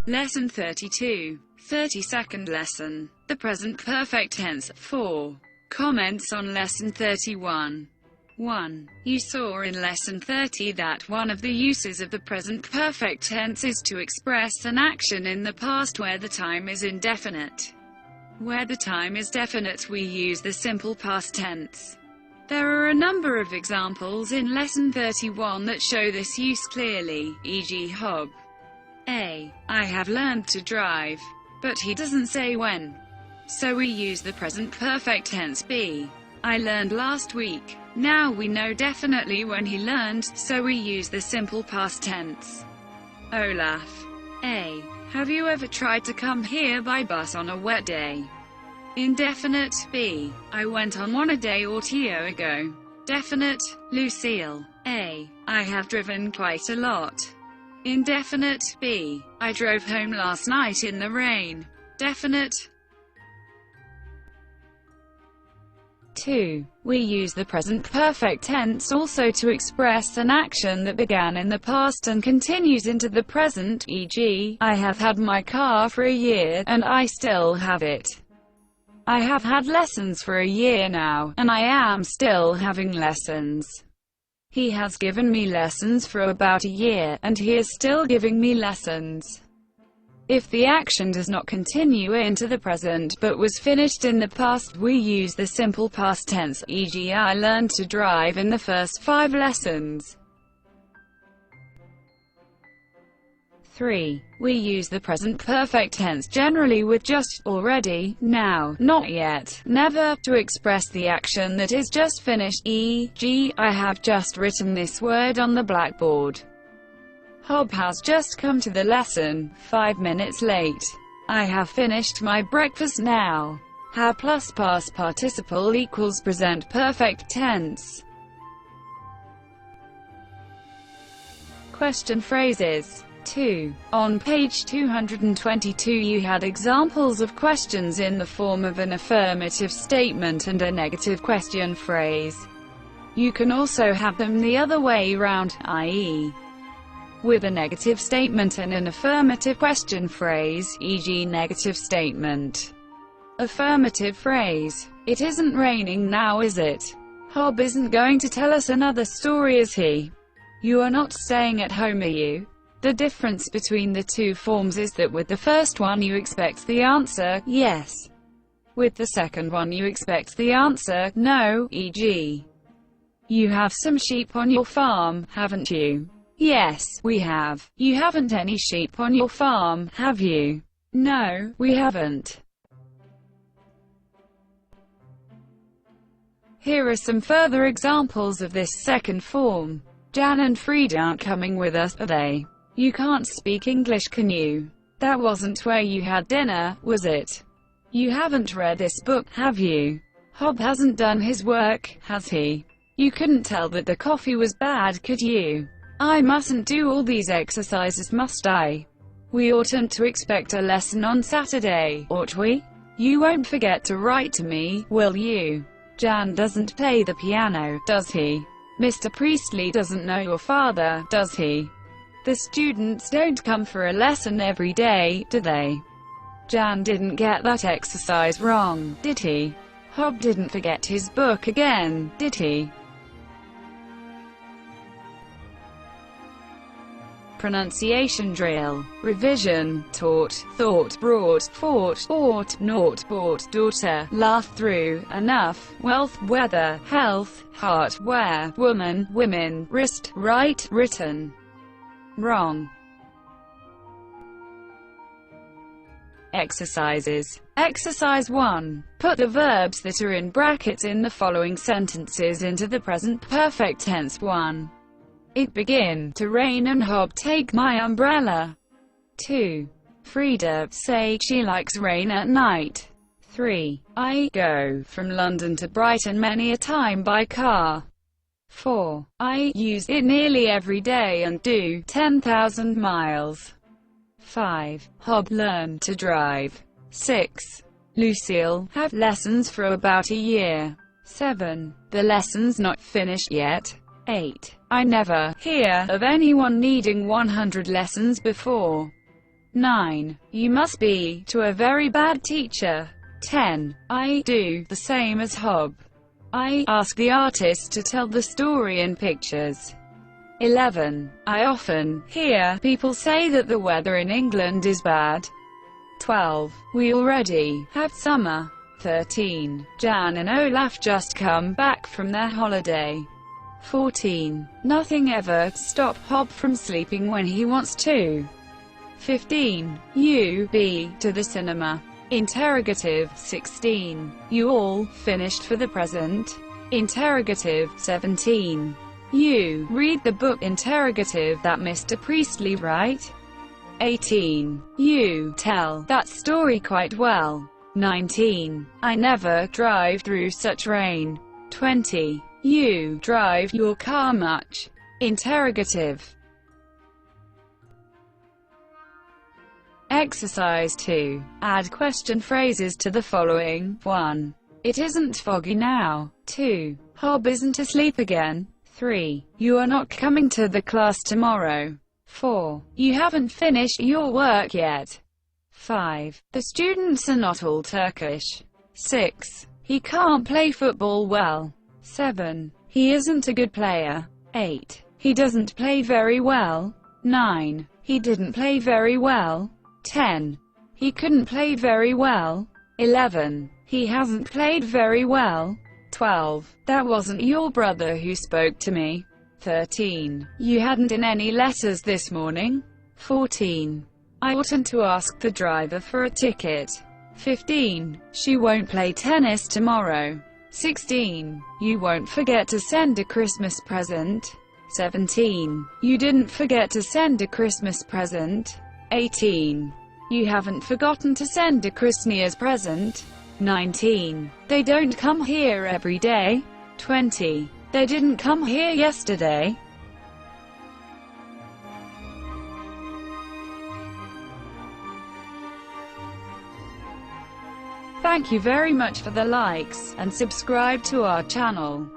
Lesson 32. 32nd lesson. The present perfect tense. 4. Comments on Lesson 31. 1. You saw in Lesson 30 that one of the uses of the present perfect tense is to express an action in the past where the time is indefinite. Where the time is definite, we use the simple past tense. There are a number of examples in Lesson 31 that show this use clearly, e.g. Hob. A. I have learned to drive. But he doesn't say when. So we use the present perfect tense. B. I learned last week. Now we know definitely when he learned, so we use the simple past tense. Olaf. A. Have you ever tried to come here by bus on a wet day? Indefinite. B. I went on one a day or two ago. Definite. Lucille. A. I have driven quite a lot. Indefinite. B. I drove home last night in the rain. Definite. 2. We use the present perfect tense also to express an action that began in the past and continues into the present, e.g., I have had my car for a year, and I still have it. I have had lessons for a year now, and I am still having lessons. He has given me lessons for about a year, and he is still giving me lessons. If the action does not continue into the present but was finished in the past, we use the simple past tense, e.g. I learned to drive in the first 5 lessons. 3. We use the present perfect tense generally with just, already, now, not yet, never, to express the action that is just finished, e.g., I have just written this word on the blackboard. Hob has just come to the lesson, 5 minutes late. I have finished my breakfast now. Have plus past participle equals present perfect tense. Question phrases. 2. On page 222 you had examples of questions in the form of an affirmative statement and a negative question phrase. You can also have them the other way round, i.e., with a negative statement and an affirmative question phrase, e.g. negative statement. Affirmative phrase. It isn't raining now, is it? Hob isn't going to tell us another story, is he? You are not staying at home, are you? The difference between the two forms is that with the first one you expect the answer, yes. With the second one you expect the answer, no, e.g. You have some sheep on your farm, haven't you? Yes, we have. You haven't any sheep on your farm, have you? No, we haven't. Here are some further examples of this second form. Jan and Frieda aren't coming with us, are they? You can't speak English, can you? That wasn't where you had dinner, was it? You haven't read this book, have you? Hob hasn't done his work, has he? You couldn't tell that the coffee was bad, could you? I mustn't do all these exercises, must I? We oughtn't to expect a lesson on Saturday, ought we? You won't forget to write to me, will you? Jan doesn't play the piano, does he? Mr. Priestley doesn't know your father, does he? The students don't come for a lesson every day, do they? Jan didn't get that exercise wrong, did he? Hob didn't forget his book again, did he? Pronunciation drill. Revision. Taught, thought, brought, fought, ought, naught, bought, daughter, laugh through, enough, wealth, weather, health, heart, where, woman, women, wrist, right, written. Wrong. Exercises. Exercise 1. Put the verbs that are in brackets in the following sentences into the present perfect tense. 1. It begin to rain and Hob take my umbrella. 2. Frieda say she likes rain at night. 3. I go from London to Brighton many a time by car. 4. I use it nearly every day and do 10,000 miles. 5. Hob learned to drive. 6. Lucille have lessons for about a year. 7. The lesson's not finished yet. 8. I never hear of anyone needing 100 lessons before. 9. You must be to a very bad teacher. 10. I do the same as Hob. I ask the artist to tell the story in pictures. 11. I often hear people say that the weather in England is bad. 12. We already have summer. 13. Jan and Olaf just come back from their holiday. 14. Nothing ever stop Hob from sleeping when he wants to. 15. You be to the cinema. Interrogative. 16. You all finished for the present? Interrogative. 17. You read the book interrogative that Mr. Priestley write? 18. You tell that story quite well. 19. I never drive through such rain. 20. You drive your car much? Interrogative. Exercise 2. Add question phrases to the following. 1. It isn't foggy now. 2. Hob isn't asleep again. 3. You are not coming to the class tomorrow. 4. You haven't finished your work yet. 5. The students are not all Turkish. 6. He can't play football well. 7. He isn't a good player. 8. He doesn't play very well. 9. He didn't play very well. 10. He couldn't play very well. 11. He hasn't played very well. 12. That wasn't your brother who spoke to me. 13. You hadn't in any letters this morning. 14. I oughtn't to ask the driver for a ticket. 15. She won't play tennis tomorrow. 16. You won't forget to send a Christmas present. 17. You didn't forget to send a Christmas present. 18. You haven't forgotten to send a Christmas present. 19. They don't come here every day. 20. They didn't come here yesterday. Thank you very much for the likes, and subscribe to our channel.